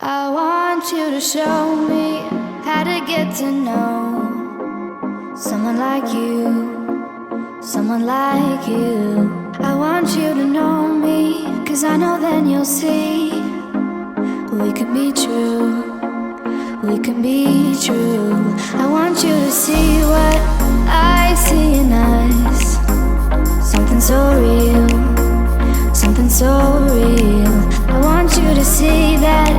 I want you to show me how to get to know someone like you, someone like you. I want you to know me, 'cause I know then you'll see we can be true, we can be true. I want you to see what I see in us, something so real, something so real. I want you to see that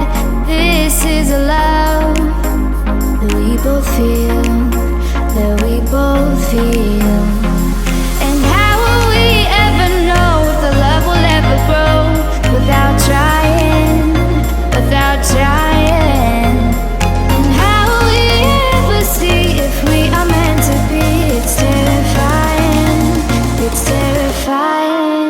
this is a love that we both feel, that we both feel. And how will we ever know if the love will ever grow without trying, without trying? And how will we ever see if we are meant to be? It's terrifying, it's terrifying.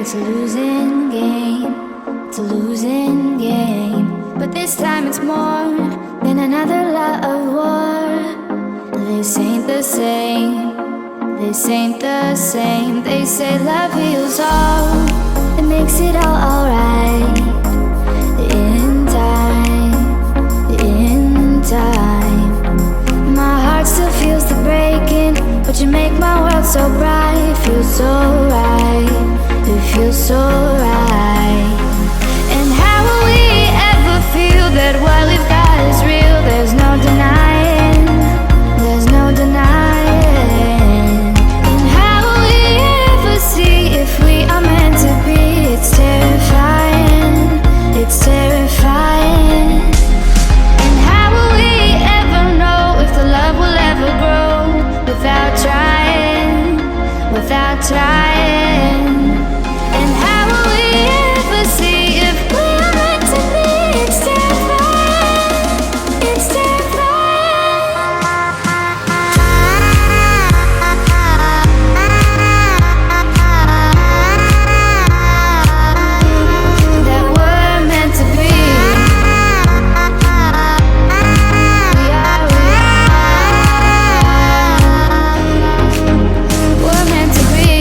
It's a losing game, it's a losing game. But this time it's more than another lot of war. This ain't the same, this ain't the same. They say love heals all, it makes it all alright. In time, in time. My heart still feels the breaking, but you make my world so bright. Feels so right, it feels so right. And how will we ever feel that what we've got is real? There's no denying, there's no denying. And how will we ever see if we are meant to be? It's terrifying, it's terrifying. And how will we ever know if the love will ever grow without trying, without trying? And how will we ever see if we are meant to be? It's terrifying, it's terrifying. That we're meant to be. We're meant to be.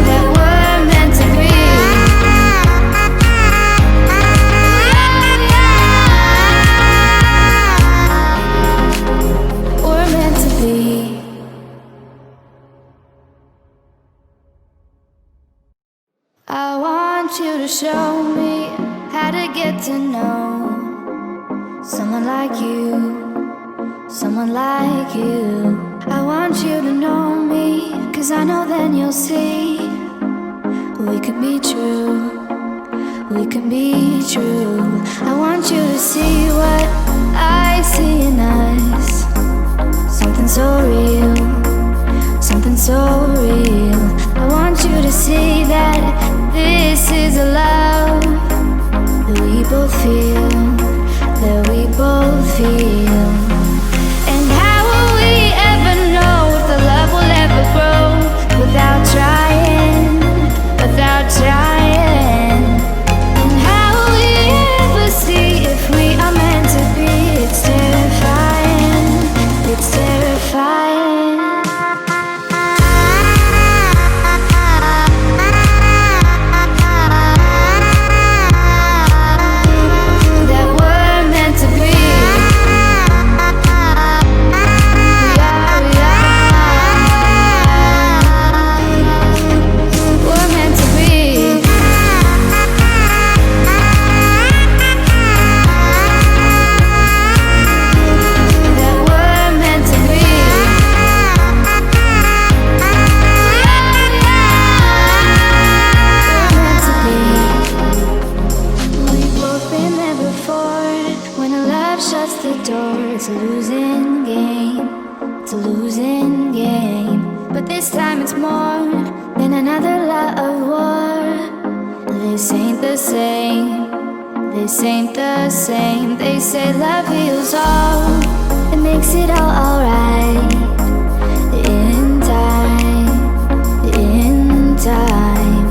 That we're meant to be. We're meant to be. I want you to show me how to get to know someone like you, someone like you. I want you to know me, 'cause I know then you'll see we can be true, we can be true. I want you to see what I see in us, something so real, something so real. I want you to see that this is a love that we both feel, that we both feel. And how will we ever know if the love will ever grow without trying, without trying? And how will we ever see if we are meant to be? It's terrifying, it's terrifying. same. This ain't the same. They say love heals all. It makes it all alright. In time.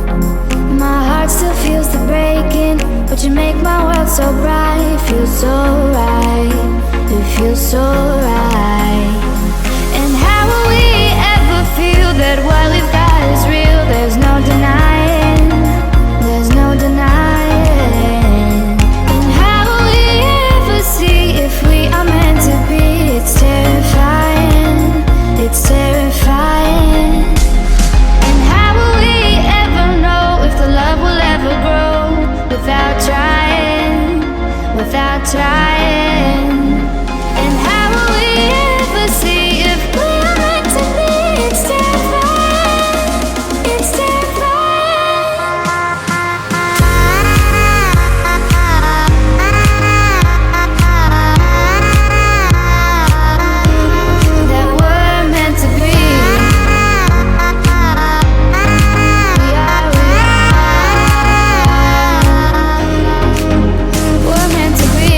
My heart still feels the breaking, but you make my world so bright. Feels so right. It feels so right. And how will we ever feel that what we've got is real? There's no denying. There's no denying. And how will we ever see if we are meant to be? It's terrifying. It's terrifying. And how will we ever know if the love will ever grow without trying? Without trying. And how will we ever see if we are meant to be? It's terrifying. It's terrifying. That we're meant to be. We are. We're meant to be.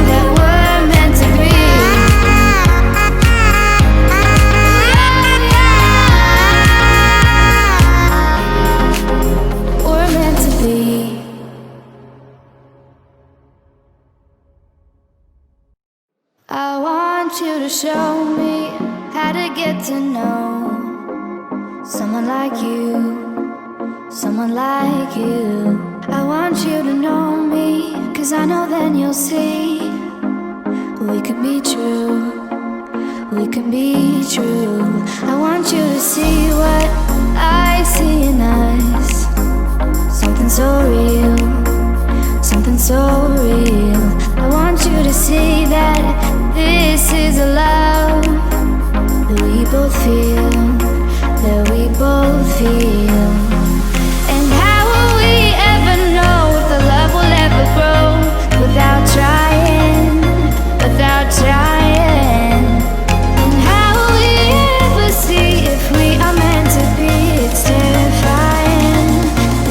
That we're meant to be. We're meant to be. I want you to show me how to get to know someone like you, someone like you. I want you to know me, 'cause I know then you'll see we could be true, we can be true. I want you to see what I see in us, something so real, something so real. I want you to see that this is a love that we both feel, that we both feel. And how will we ever know if the love will ever grow without trying, without trying? And how will we ever see if we are meant to be? It's terrifying,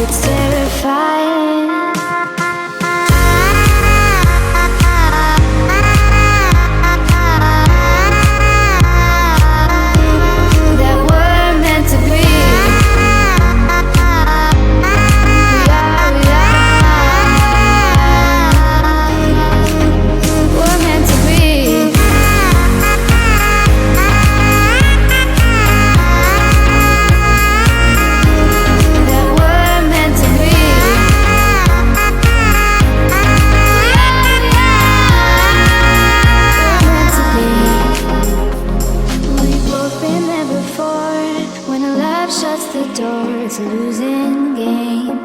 it's terrifying. That we're meant to be. We are. We're meant to be. That we're meant to be. We're meant to be. We've both been there before. When a love shuts the door, it's a losing game.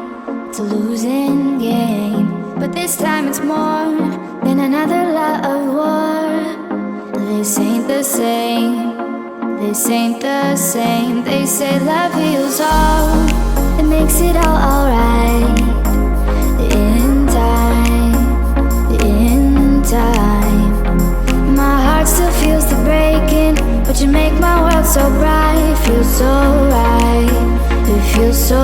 It's a losing game. But this time it's more than another love war. This ain't the same. This ain't the same. They say love heals all. It makes it all alright. In time. My heart still feels the breaking, but you make my world so bright. Feels so right. It feels so